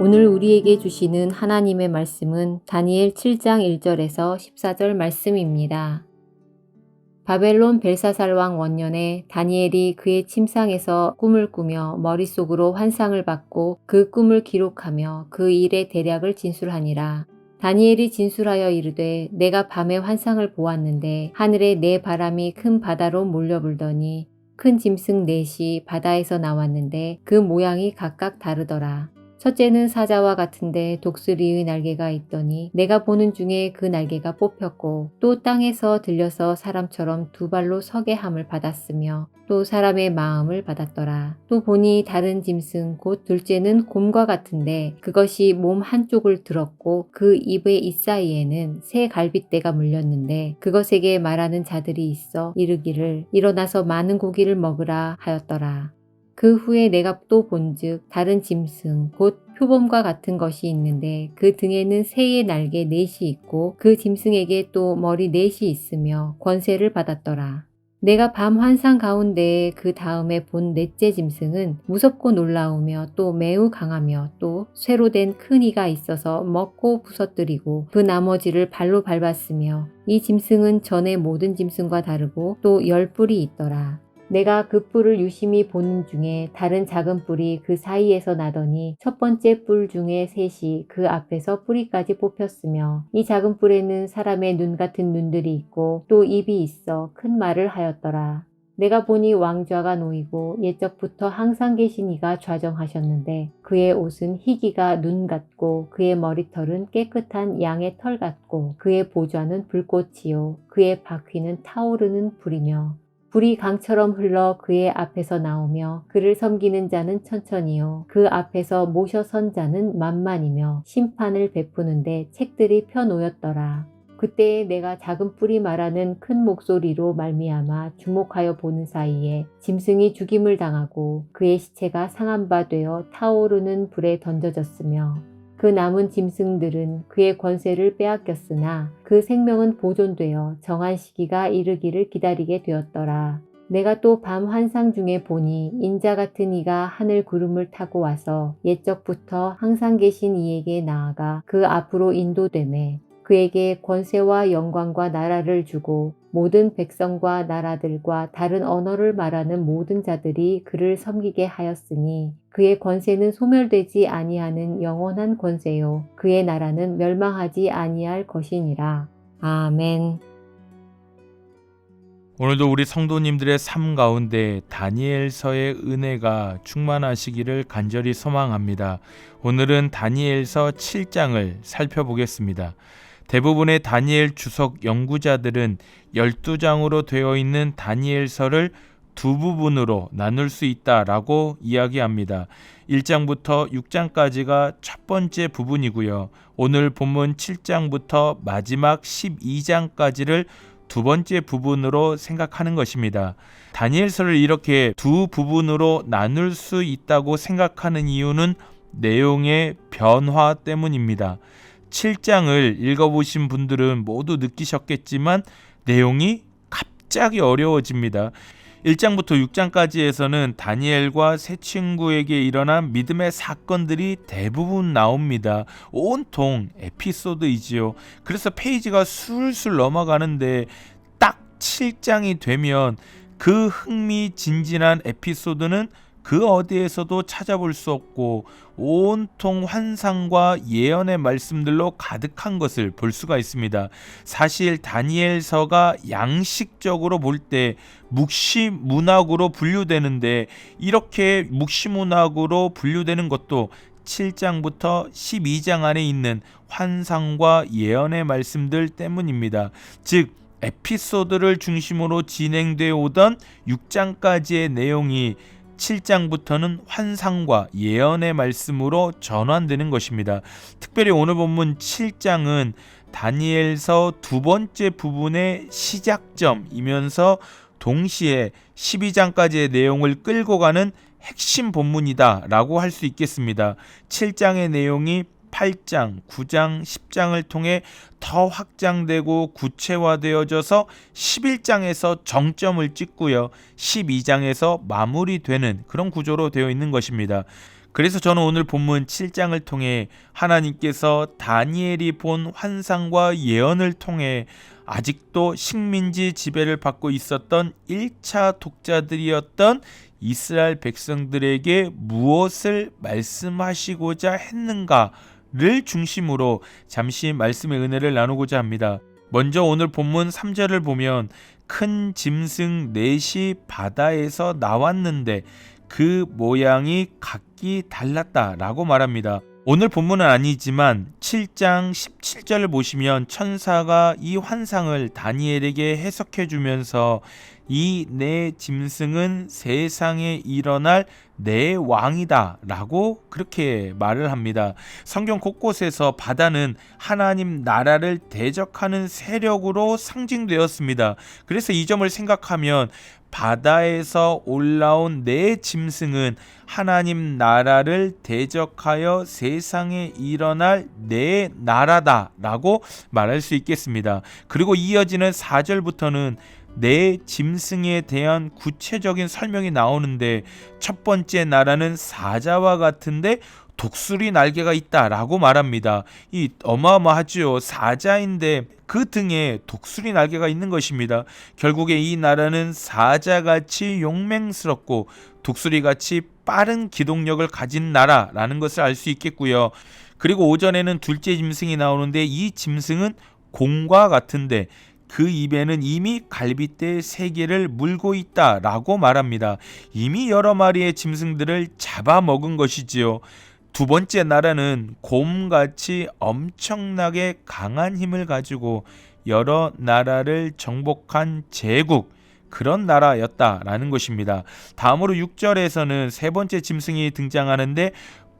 오늘 우리에게 주시는 하나님의 말씀은 다니엘 7장 1절에서 14절 말씀입니다. 바벨론 벨사살 왕 원년에 다니엘이 그의 침상에서 꿈을 꾸며 머릿속으로 환상을 받고 그 꿈을 기록하며 그 일의 대략을 진술하니라. 다니엘이 진술하여 이르되 내가 밤에 환상을 보았는데 하늘에 네 바람이 큰 바다로 몰려불더니 큰 짐승 넷이 바다에서 나왔는데 그 모양이 각각 다르더라. 첫째는 사자와 같은데 독수리의 날개가 있더니 내가 보는 중에 그 날개가 뽑혔고 또 땅에서 들려서 사람처럼 두 발로 서게 함을 받았으며 또 사람의 마음을 받았더라. 또 보니 다른 짐승 곧 둘째는 곰과 같은데 그것이 몸 한쪽을 들었고 그 입의 잇사이에는 새 갈빗대가 물렸는데 그것에게 말하는 자들이 있어 이르기를 일어나서 많은 고기를 먹으라 하였더라. 그 후에 내가 또 본즉 다른 짐승 곧 표범과 같은 것이 있는데 그 등에는 새의 날개 넷이 있고 그 짐승에게 또 머리 넷이 있으며 권세를 받았더라. 내가 밤 환상 가운데 그 다음에 본 넷째 짐승은 무섭고 놀라우며 또 매우 강하며 또 쇠로 된 큰 이가 있어서 먹고 부서뜨리고 그 나머지를 발로 밟았으며 이 짐승은 전의 모든 짐승과 다르고 또 10뿔이 있더라. 내가 그 뿔을 유심히 보는 중에 다른 작은 뿔이 그 사이에서 나더니 첫 번째 뿔 중에 셋이 그 앞에서 뿌리까지 뽑혔으며 이 작은 뿔에는 사람의 눈 같은 눈들이 있고 또 입이 있어 큰 말을 하였더라. 내가 보니 왕좌가 놓이고 옛적부터 항상 계신 이가 좌정하셨는데 그의 옷은 희기가 눈 같고 그의 머리털은 깨끗한 양의 털 같고 그의 보좌는 불꽃이요 그의 바퀴는 타오르는 불이며 불이 강처럼 흘러 그의 앞에서 나오며 그를 섬기는 자는 천천히요 그 앞에서 모셔 선 자는 만만이며 심판을 베푸는데 책들이 펴놓였더라. 그때에 내가 작은 뿔이 말하는 큰 목소리로 말미암아 주목하여 보는 사이에 짐승이 죽임을 당하고 그의 시체가 상한 바 되어 타오르는 불에 던져졌으며 그 남은 짐승들은 그의 권세를 빼앗겼으나 그 생명은 보존되어 정한 시기가 이르기를 기다리게 되었더라. 내가 또 밤 환상 중에 보니 인자 같은 이가 하늘 구름을 타고 와서 옛적부터 항상 계신 이에게 나아가 그 앞으로 인도되매 그에게 권세와 영광과 나라를 주고 모든 백성과 나라들과 다른 언어를 말하는 모든 자들이 그를 섬기게 하였으니 그의 권세는 소멸되지 아니하는 영원한 권세요 그의 나라는 멸망하지 아니할 것이니라. 아멘. 오늘도 우리 성도님들의 삶 가운데 다니엘서의 은혜가 충만하시기를 간절히 소망합니다. 오늘은 다니엘서 7장을 살펴보겠습니다. 대부분의 다니엘 주석 연구자들은 12장으로 되어 있는 다니엘서를 두 부분으로 나눌 수 있다라고 이야기합니다. 1장부터 6장까지가 첫 번째 부분이고요. 오늘 본문 7장부터 마지막 12장까지를 두 번째 부분으로 생각하는 것입니다. 다니엘서를 이렇게 두 부분으로 나눌 수 있다고 생각하는 이유는 내용의 변화 때문입니다. 7장을 읽어보신 분들은 모두 느끼셨겠지만 내용이 갑자기 어려워집니다. 1장부터 6장까지에서는 다니엘과 세 친구에게 일어난 믿음의 사건들이 대부분 나옵니다. 온통 에피소드이지요. 그래서 페이지가 술술 넘어가는데 딱 7장이 되면 그 흥미진진한 에피소드는 그 어디에서도 찾아볼 수 없고 온통 환상과 예언의 말씀들로 가득한 것을 볼 수가 있습니다. 사실 다니엘서가 양식적으로 볼 때 묵시문학으로 분류되는데 이렇게 묵시문학으로 분류되는 것도 7장부터 12장 안에 있는 환상과 예언의 말씀들 때문입니다. 즉 에피소드를 중심으로 진행되어 오던 6장까지의 내용이 7장부터는 환상과 예언의 말씀으로 전환되는 것입니다. 특별히 오늘 본문 7장은 다니엘서 두 번째 부분의 시작점이면서 동시에 12장까지의 내용을 끌고 가는 핵심 본문이다 라고 할 수 있겠습니다. 7장의 내용이 8장, 9장, 10장을 통해 더 확장되고 구체화되어져서 11장에서 정점을 찍고요. 12장에서 마무리되는 그런 구조로 되어 있는 것입니다. 그래서 저는 오늘 본문 7장을 통해 하나님께서 다니엘이 본 환상과 예언을 통해 아직도 식민지 지배를 받고 있었던 1차 독자들이었던 이스라엘 백성들에게 무엇을 말씀하시고자 했는가를 중심으로 잠시 말씀의 은혜를 나누고자 합니다. 먼저 오늘 본문 3절을 보면 큰 짐승 넷이 바다에서 나왔는데 그 모양이 각기 달랐다라고 말합니다. 오늘 본문은 아니지만 7장 17절을 보시면 천사가 이 환상을 다니엘에게 해석해 주면서 이 네 짐승은 세상에 일어날 네 왕이다 라고 그렇게 말을 합니다. 성경 곳곳에서 바다는 하나님 나라를 대적하는 세력으로 상징되었습니다. 그래서 이 점을 생각하면 바다에서 올라온 네 짐승은 하나님 나라를 대적하여 세상에 일어날 네 나라다 라고 말할 수 있겠습니다. 그리고 이어지는 4절부터는 네 짐승에 대한 구체적인 설명이 나오는데 첫 번째 나라는 사자와 같은데 독수리 날개가 있다라고 말합니다. 이 어마어마하죠. 사자인데 그 등에 독수리 날개가 있는 것입니다. 결국에 이 나라는 사자같이 용맹스럽고 독수리같이 빠른 기동력을 가진 나라라는 것을 알 수 있겠고요. 그리고 오전에는 둘째 짐승이 나오는데 이 짐승은 곰과 같은데 그 입에는 이미 갈빗대 3개를 물고 있다라고 말합니다. 이미 여러 마리의 짐승들을 잡아먹은 것이지요. 두 번째 나라는 곰같이 엄청나게 강한 힘을 가지고 여러 나라를 정복한 제국, 그런 나라였다라는 것입니다. 다음으로 6절에서는 세 번째 짐승이 등장하는데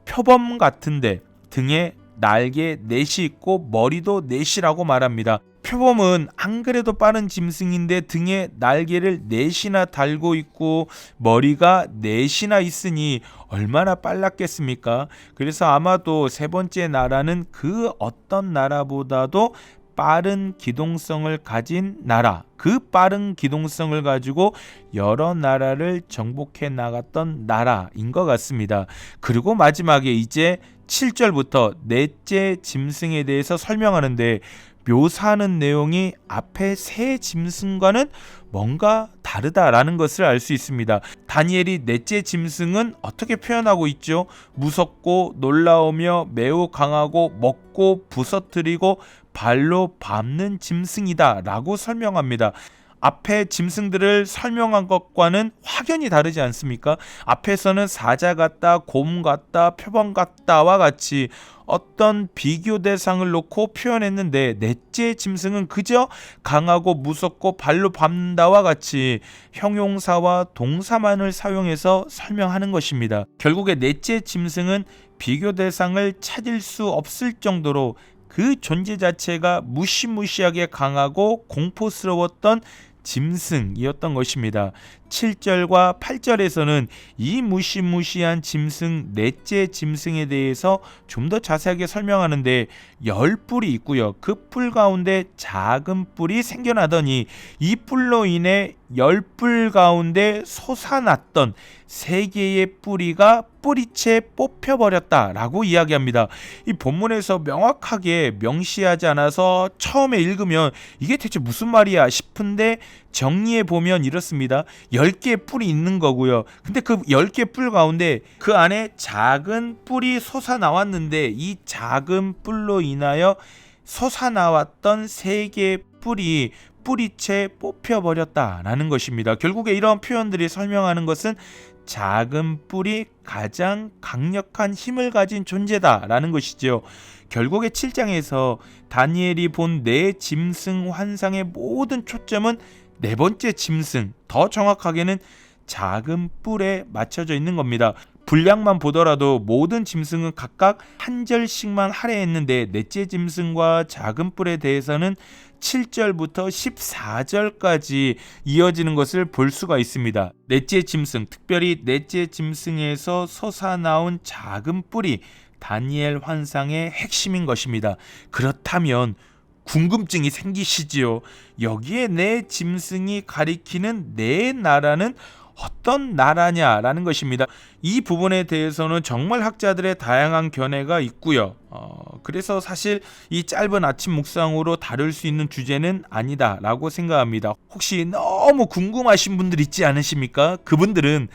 표범 같은데 등에 날개 넷이 있고 머리도 넷이라고 말합니다. 표범은 안 그래도 빠른 짐승인데 등에 날개를 넷이나 달고 있고 머리가 넷이나 있으니 얼마나 빨랐겠습니까? 그래서 아마도 세 번째 나라는 그 어떤 나라보다도 빠른 기동성을 가진 나라, 그 빠른 기동성을 가지고 여러 나라를 정복해 나갔던 나라인 것 같습니다. 그리고 마지막에 이제 7절부터 넷째 짐승에 대해서 설명하는데 묘사하는 내용이 앞에 세 짐승과는 뭔가 다르다라는 것을 알 수 있습니다. 다니엘이 넷째 짐승은 어떻게 표현하고 있죠? 무섭고 놀라우며 매우 강하고 먹고 부서뜨리고 발로 밟는 짐승이다 라고 설명합니다. 앞에 짐승들을 설명한 것과는 확연히 다르지 않습니까? 앞에서는 사자 같다, 곰 같다, 표범 같다와 같이 어떤 비교 대상을 놓고 표현했는데 넷째 짐승은 그저 강하고 무섭고 발로 밟는다와 같이 형용사와 동사만을 사용해서 설명하는 것입니다. 결국에 넷째 짐승은 비교 대상을 찾을 수 없을 정도로 그 존재 자체가 무시무시하게 강하고 공포스러웠던 짐승이었던 것입니다. 7절과 8절에서는 이 무시무시한 짐승 넷째 짐승에 대해서 좀 더 자세하게 설명하는데 10뿔이 있고요. 그 뿔 가운데 작은 뿔이 생겨나더니 이 뿔로 인해 10뿔 가운데 솟아났던 3개의 뿌리가 뿌리채 뽑혀버렸다라고 이야기합니다. 이 본문에서 명확하게 명시하지 않아서 처음에 읽으면 이게 대체 무슨 말이야 싶은데 정리해 보면 이렇습니다. 10개의 뿔이 있는 거고요. 근데 그 10개 뿔 가운데 그 안에 작은 뿔이 솟아나왔는데 이 작은 뿔로 인하여 솟아나왔던 3개의 뿔이 뿌리채 뽑혀버렸다라는 것입니다. 결국에 이런 표현들이 설명하는 것은 작은 뿔이 가장 강력한 힘을 가진 존재다라는 것이죠. 결국에 7장에서 다니엘이 본 네 짐승 환상의 모든 초점은 네 번째 짐승, 더 정확하게는 작은 뿔에 맞춰져 있는 겁니다. 분량만 보더라도 모든 짐승은 각각 한 절씩만 할애했는데 넷째 짐승과 작은 뿔에 대해서는 7절부터 14절까지 이어지는 것을 볼 수가 있습니다. 넷째 짐승, 특별히 넷째 짐승에서 솟아나온 작은 뿔이 다니엘 환상의 핵심인 것입니다. 그렇다면 궁금증이 생기시지요. 여기에 네 짐승이 가리키는 네 나라는 어떤 나라냐라는 것입니다. 이 부분에 대해서는 정말 학자들의 다양한 견해가 있고요. 그래서 사실 이 짧은 아침 묵상으로 다룰 수 있는 주제는 아니다라고 생각합니다. 혹시 너무 궁금하신 분들 있지 않으십니까? 그분들은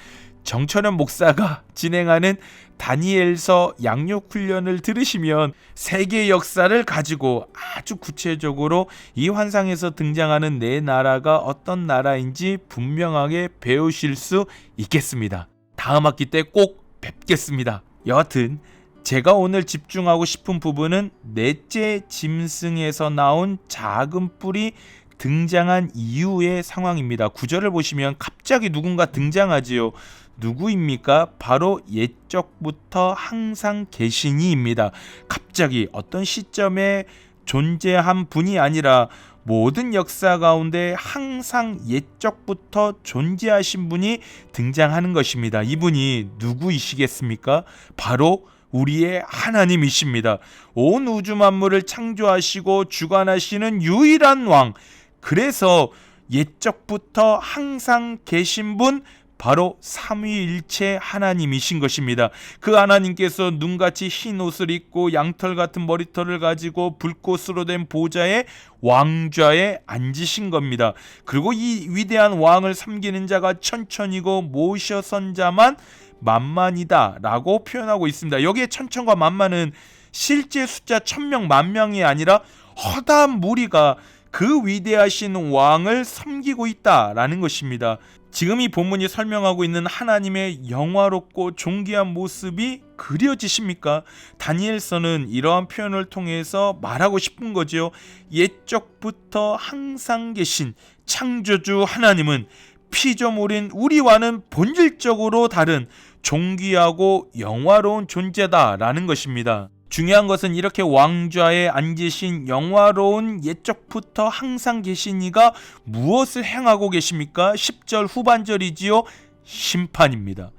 정철현 목사가 진행하는 다니엘서 양육 훈련을 들으시면 세계 역사를 가지고 아주 구체적으로 이 환상에서 등장하는 네 나라가 어떤 나라인지 분명하게 배우실 수 있겠습니다. 다음 학기 때 꼭 뵙겠습니다. 여하튼 제가 오늘 집중하고 싶은 부분은 넷째 짐승에서 나온 작은 뿔이 등장한 이후의 상황입니다. 구절을 보시면 갑자기 누군가 등장하지요. 누구입니까? 바로 옛적부터 항상 계시니입니다. 갑자기 어떤 시점에 존재한 분이 아니라 모든 역사 가운데 항상 옛적부터 존재하신 분이 등장하는 것입니다. 이분이 누구이시겠습니까? 바로 우리의 하나님이십니다. 온 우주 만물을 창조하시고 주관하시는 유일한 왕. 그래서 옛적부터 항상 계신 분, 바로 삼위일체 하나님이신 것입니다. 그 하나님께서 눈같이 흰 옷을 입고 양털 같은 머리털을 가지고 불꽃으로 된 보좌에 왕좌에 앉으신 겁니다. 그리고 이 위대한 왕을 섬기는 자가 천천이고 모셔선 자만 만만이다 라고 표현하고 있습니다. 여기에 천천과 만만은 실제 숫자 1000명 만명이 아니라 허다한 무리가 그 위대하신 왕을 섬기고 있다라는 것입니다. 지금 이 본문이 설명하고 있는 하나님의 영화롭고 존귀한 모습이 그려지십니까? 다니엘서는 이러한 표현을 통해서 말하고 싶은 거죠. 옛적부터 항상 계신 창조주 하나님은 피조물인 우리와는 본질적으로 다른 존귀하고 영화로운 존재다라는 것입니다. 중요한 것은 이렇게 왕좌에 앉으신 영화로운 옛적부터 항상 계신 이가 무엇을 행하고 계십니까? 10절 후반절이지요. 심판입니다.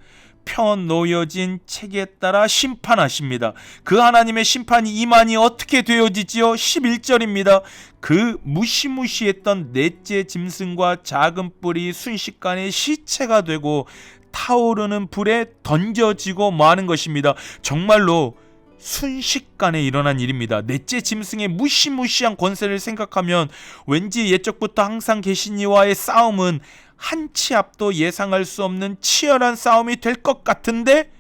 펴놓여진 책에 따라 심판하십니다. 그 하나님의 심판이 임하니 어떻게 되어지지요? 11절입니다. 그 무시무시했던 넷째 짐승과 작은 뿔이 순식간에 시체가 되고 타오르는 불에 던져지고 마는 것입니다. 정말로 순식간에 일어난 일입니다. 넷째 짐승의 무시무시한 권세를 생각하면 왠지 옛적부터 항상 계신 이와의 싸움은 한 치 앞도 예상할 수 없는 치열한 싸움이 될 것 같은데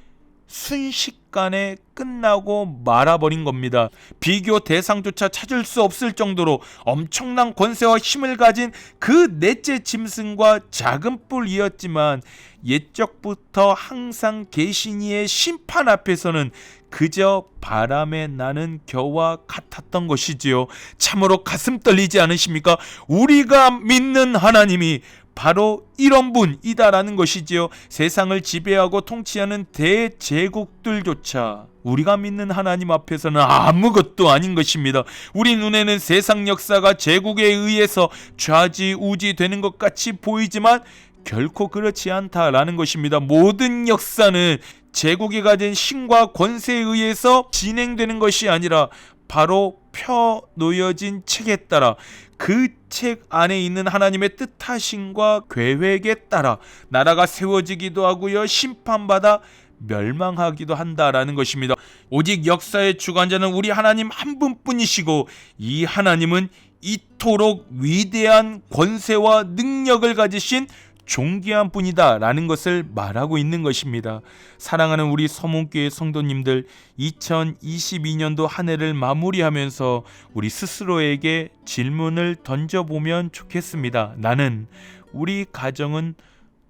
순식간에 끝나고 말아버린 겁니다. 비교 대상조차 찾을 수 없을 정도로 엄청난 권세와 힘을 가진 그 넷째 짐승과 작은 뿔이었지만 옛적부터 항상 계신 이의 심판 앞에서는 그저 바람에 나는 겨와 같았던 것이지요. 참으로 가슴 떨리지 않으십니까? 우리가 믿는 하나님이 바로 이런 분이다라는 것이지요. 세상을 지배하고 통치하는 대제국들조차 우리가 믿는 하나님 앞에서는 아무것도 아닌 것입니다. 우리 눈에는 세상 역사가 제국에 의해서 좌지우지 되는 것 같이 보이지만 결코 그렇지 않다라는 것입니다. 모든 역사는 제국이 가진 힘과 권세에 의해서 진행되는 것이 아니라 바로 펴놓여진 책에 따라 그 책 안에 있는 하나님의 뜻하심과 계획에 따라 나라가 세워지기도 하고요, 심판받아 멸망하기도 한다라는 것입니다. 오직 역사의 주관자는 우리 하나님 한 분뿐이시고 이 하나님은 이토록 위대한 권세와 능력을 가지신 존귀한 분이다 라는 것을 말하고 있는 것입니다. 사랑하는 우리 서문교회 성도님들, 2022년도 한 해를 마무리하면서 우리 스스로에게 질문을 던져보면 좋겠습니다. 나는, 우리 가정은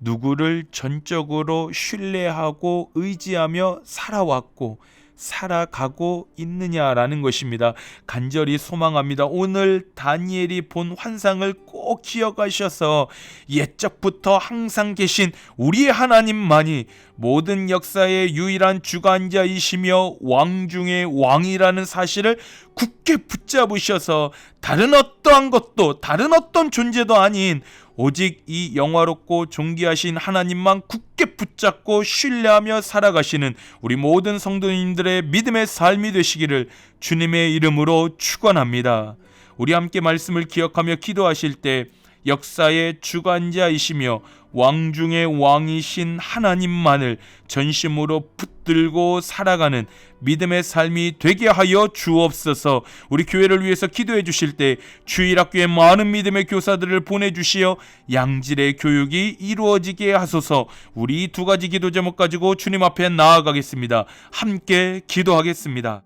누구를 전적으로 신뢰하고 의지하며 살아왔고 살아가고 있느냐라는 것입니다. 간절히 소망합니다. 오늘 다니엘이 본 환상을 꼭 기억하셔서 옛적부터 항상 계신 우리의 하나님만이 모든 역사의 유일한 주관자이시며 왕 중의 왕이라는 사실을 굳게 붙잡으셔서 다른 어떠한 것도, 다른 어떤 존재도 아닌 오직 이 영화롭고 존귀하신 하나님만 굳게 붙잡고 신뢰하며 살아가시는 우리 모든 성도님들의 믿음의 삶이 되시기를 주님의 이름으로 축원합니다. 우리 함께 말씀을 기억하며 기도하실 때 역사의 주관자이시며 왕 중의 왕이신 하나님만을 전심으로 붙들고 살아가는 믿음의 삶이 되게 하여 주옵소서. 우리 교회를 위해서 기도해 주실 때 주일학교에 많은 믿음의 교사들을 보내주시어 양질의 교육이 이루어지게 하소서. 우리 두 가지 기도 제목 가지고 주님 앞에 나아가겠습니다. 함께 기도하겠습니다.